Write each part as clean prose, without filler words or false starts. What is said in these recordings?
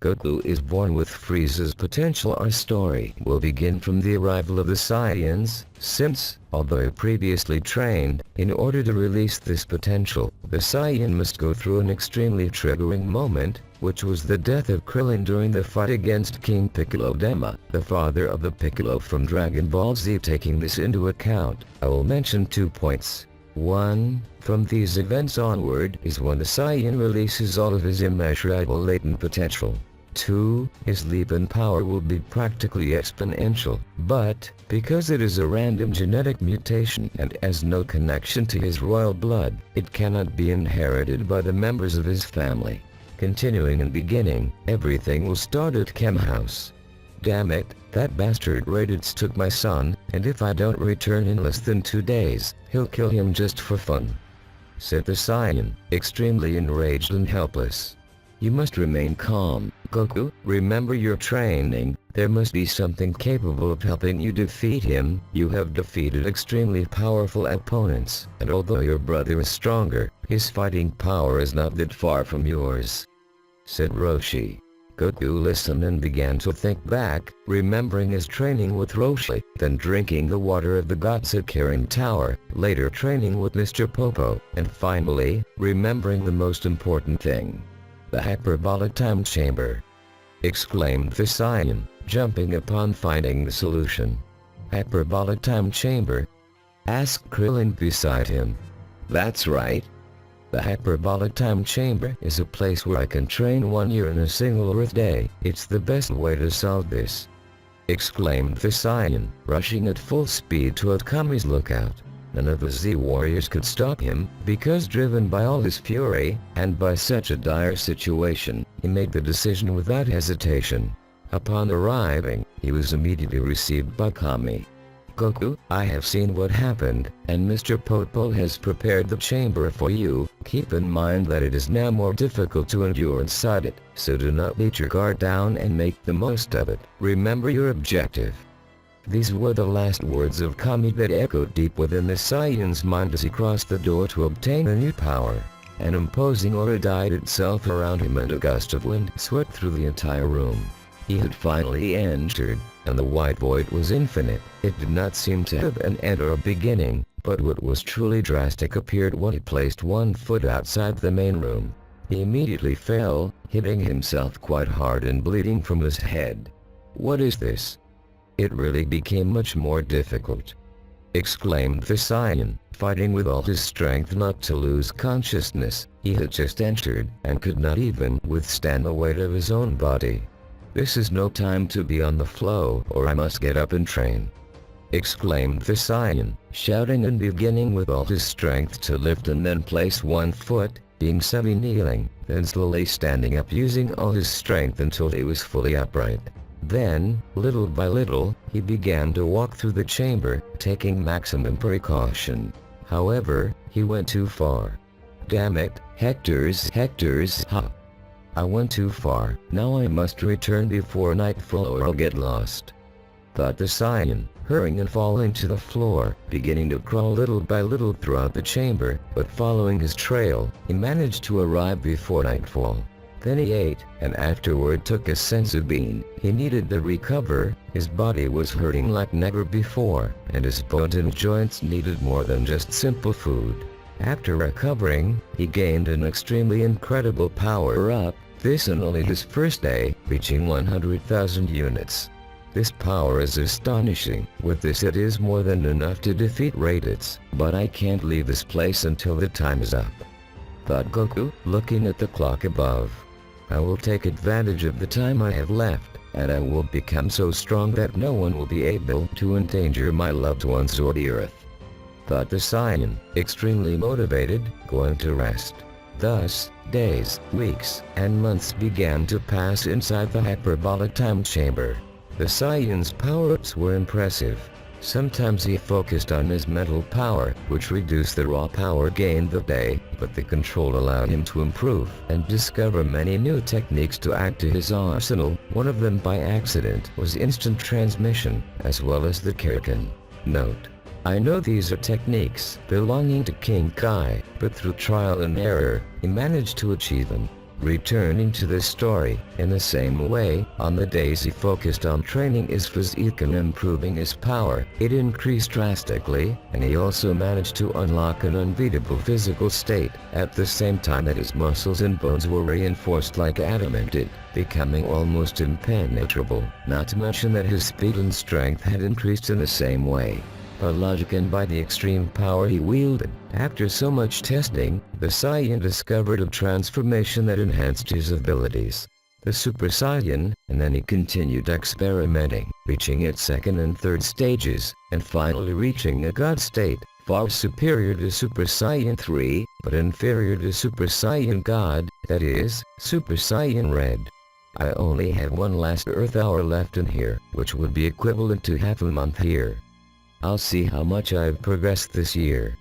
Goku is born with Frieza's potential. Our story will begin from the arrival of the Saiyans, since, although previously trained, in order to release this potential, the Saiyan must go through an extremely triggering moment, which was the death of Krillin during the fight against King Piccolo Dama, the father of the Piccolo from Dragon Ball Z. Taking this into account, I will mention 2 points. 1. From these events onward is when the Saiyan releases all of his immeasurable latent potential. 2. His leap in power will be practically exponential, but, because it is a random genetic mutation and has no connection to his royal blood, it cannot be inherited by the members of his family. Continuing and beginning, everything will start at Chem House. Damn it, that bastard Raditz took my son, and if I don't return in less than 2 days, he'll kill him just for fun," said the Saiyan, extremely enraged and helpless. "You must remain calm, Goku. Remember your training. There must be something capable of helping you defeat him. You have defeated extremely powerful opponents, and although your brother is stronger, his fighting power is not that far from yours," said Roshi. Goku listened and began to think back, remembering his training with Roshi, then drinking the water of the gods at Kirin Tower, later training with Mr. Popo, and finally, remembering the most important thing. "The hyperbolic time chamber!" exclaimed the Saiyan, jumping upon finding the solution. "Hyperbolic time chamber?" asked Krillin beside him. "That's right. The hyperbolic time chamber is a place where I can train 1 year in a single Earth day. It's the best way to solve this," exclaimed the Saiyan, rushing at full speed to Akami's lookout. None of the Z warriors could stop him, because driven by all his fury, and by such a dire situation, he made the decision without hesitation. Upon arriving, he was immediately received by Kami. "Goku, I have seen what happened, and Mr. Popo has prepared the chamber for you. Keep in mind that it is now more difficult to endure inside it, so do not let your guard down and make the most of it. Remember your objective." These were the last words of Kami that echoed deep within the Saiyan's mind as he crossed the door to obtain a new power. An imposing aura dyed itself around him and a gust of wind swept through the entire room. He had finally entered, and the white void was infinite. It did not seem to have an end or a beginning, but what was truly drastic appeared when he placed 1 foot outside the main room. He immediately fell, hitting himself quite hard and bleeding from his head. "What is this? It really became much more difficult," exclaimed the Saiyan, fighting with all his strength not to lose consciousness. He had just entered, and could not even withstand the weight of his own body. "This is no time to be on the flow, or I must get up and train," exclaimed the Saiyan, shouting and beginning with all his strength to lift and then place 1 foot, being semi-kneeling, then slowly standing up using all his strength until he was fully upright. Then, little by little, he began to walk through the chamber, taking maximum precaution. However, he went too far. "Damn it, Hector's, ha! I went too far. Now I must return before nightfall or I'll get lost," thought the Saiyan, hurrying and falling to the floor, beginning to crawl little by little throughout the chamber, but following his trail, he managed to arrive before nightfall. Then he ate, and afterward took a senzu-bean. He needed to recover. His body was hurting like never before, and his bones and joints needed more than just simple food. After recovering, he gained an extremely incredible power-up, this in only his first day, reaching 100,000 units. This power is astonishing. With this it is more than enough to defeat Raditz, but I can't leave this place until the time is up," thought Goku, looking at the clock above. "I will take advantage of the time I have left, and I will become so strong that no one will be able to endanger my loved ones or the earth," thought the Saiyan, extremely motivated, going to rest. Thus, days, weeks, and months began to pass inside the hyperbolic time chamber. The Saiyan's power-ups were impressive. Sometimes he focused on his mental power, which reduced the raw power gained that day, but the control allowed him to improve and discover many new techniques to add to his arsenal. One of them by accident was instant transmission, as well as the Kirikin. Note: I know these are techniques belonging to King Kai, but through trial and error, he managed to achieve them. Returning to the story, in the same way, on the days he focused on training his physique and improving his power, it increased drastically, and he also managed to unlock an unbeatable physical state, at the same time that his muscles and bones were reinforced like adamant, becoming almost impenetrable, not to mention that his speed and strength had increased in the same way. By logic and by the extreme power he wielded. After so much testing, the Saiyan discovered a transformation that enhanced his abilities. The Super Saiyan, and then he continued experimenting, reaching its second and third stages, and finally reaching a God state, far superior to Super Saiyan 3, but inferior to Super Saiyan God, that is, Super Saiyan Red. I only have one last Earth hour left in here, which would be equivalent to half a month here. I'll see how much I've progressed this year,"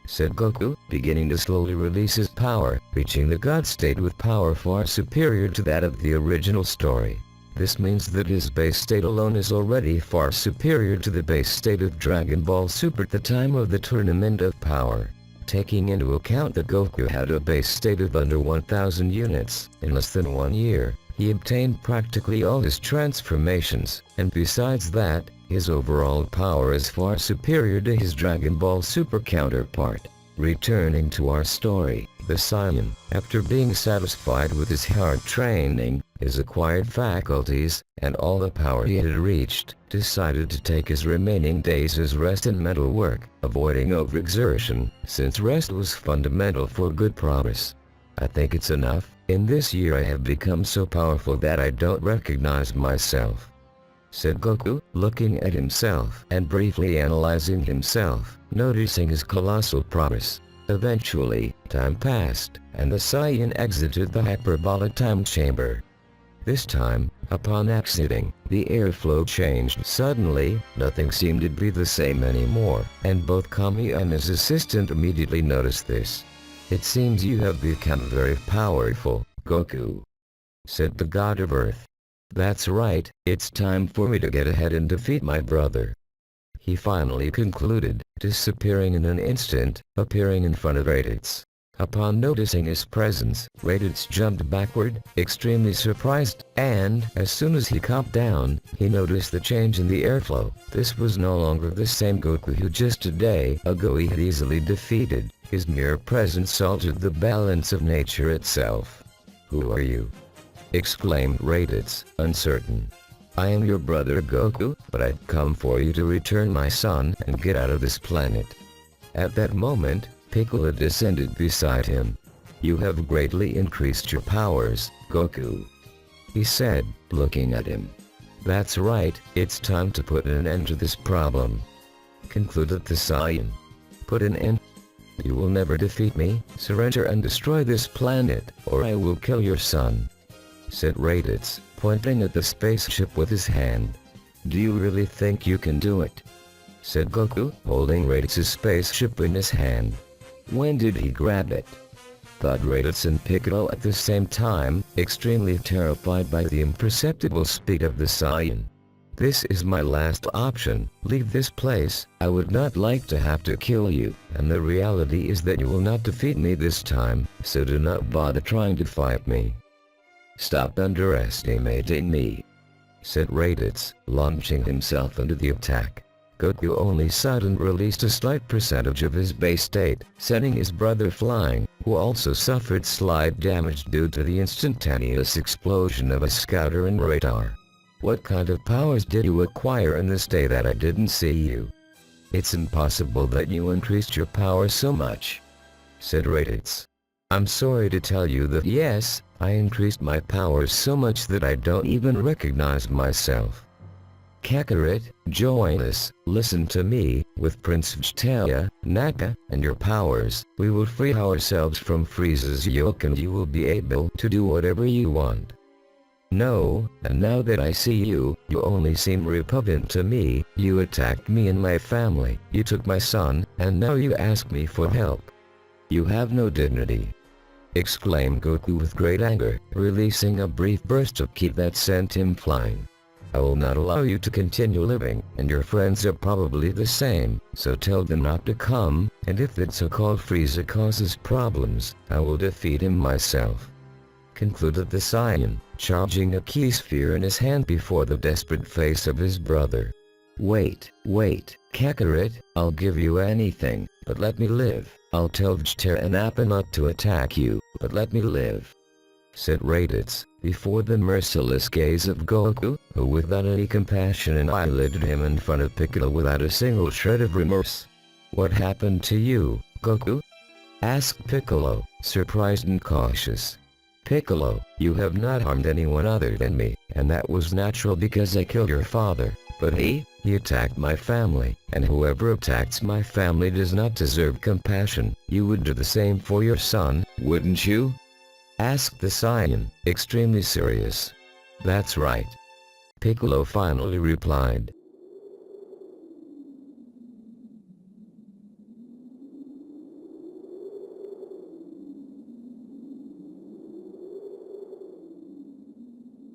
said Goku, beginning to slowly release his power, reaching the God state with power far superior to that of the original story. This means that his base state alone is already far superior to the base state of Dragon Ball Super at the time of the Tournament of Power. Taking into account that Goku had a base state of under 1,000 units, in less than 1 year, he obtained practically all his transformations, and besides that, his overall power is far superior to his Dragon Ball Super counterpart. Returning to our story, the Saiyan, after being satisfied with his hard training, his acquired faculties, and all the power he had reached, decided to take his remaining days as rest and mental work, avoiding overexertion, since rest was fundamental for good progress. "I think it's enough. In this year I have become so powerful that I don't recognize myself," said Goku, looking at himself and briefly analyzing himself, noticing his colossal progress. Eventually, time passed, and the Saiyan exited the hyperbolic time chamber. This time, upon exiting, the airflow changed suddenly. Nothing seemed to be the same anymore, and both Kami and his assistant immediately noticed this. "It seems you have become very powerful, Goku," said the God of Earth. "That's right, it's time for me to get ahead and defeat my brother," he finally concluded, disappearing in an instant, appearing in front of Raditz. Upon noticing his presence, Raditz jumped backward, extremely surprised, and as soon as he calmed down, he noticed the change in the airflow. This was no longer the same Goku who just a day ago he had easily defeated. His mere presence altered the balance of nature itself. "Who are you?" exclaimed Raditz, uncertain. "I am your brother Goku, but I've come for you to return my son and get out of this planet." At that moment, Piccolo descended beside him. "You have greatly increased your powers, Goku," he said, looking at him. "That's right, it's time to put an end to this problem," concluded the Saiyan. "Put an end? You will never defeat me. Surrender and destroy this planet, or I will kill your son," said Raditz, pointing at the spaceship with his hand. "Do you really think you can do it?" said Goku, holding Raditz's spaceship in his hand. "When did he grab it?" thought Raditz and Piccolo at the same time, extremely terrified by the imperceptible speed of the Saiyan. "This is my last option. Leave this place. I would not like to have to kill you, and the reality is that you will not defeat me this time, so do not bother trying to fight me. Stop underestimating me," said Raditz, launching himself into the attack. Goku only sighed and released a slight percentage of his base state, sending his brother flying, who also suffered slight damage due to the instantaneous explosion of a scouter and radar. "What kind of powers did you acquire in this day that I didn't see you? It's impossible that you increased your power so much," said Raditz. "I'm sorry to tell you that yes, I increased my powers so much that I don't even recognize myself. Kakarot, join us, listen to me. With Prince Vegeta, Nappa, and your powers, we will free ourselves from Frieza's yoke and you will be able to do whatever you want. No, and now that I see you, you only seem repugnant to me. You attacked me and my family, you took my son, and now you ask me for help. You have no dignity," exclaimed Goku with great anger, releasing a brief burst of ki that sent him flying. "I will not allow you to continue living, and your friends are probably the same, so tell them not to come, and if that so-called Frieza causes problems, I will defeat him myself." concluded the Saiyan, charging a key sphere in his hand before the desperate face of his brother. Wait, Kakarot, I'll give you anything, but let me live. I'll tell Vegeta and Appa not to attack you, but let me live, said Raditz, before the merciless gaze of Goku, who without any compassion annihilated him in front of Piccolo without a single shred of remorse. What happened to you, Goku? Asked Piccolo, surprised and cautious. Piccolo, you have not harmed anyone other than me, and that was natural because I killed your father, but he attacked my family, and whoever attacks my family does not deserve compassion. You would do the same for your son, wouldn't you? Asked the Saiyan, extremely serious. That's right. Piccolo finally replied.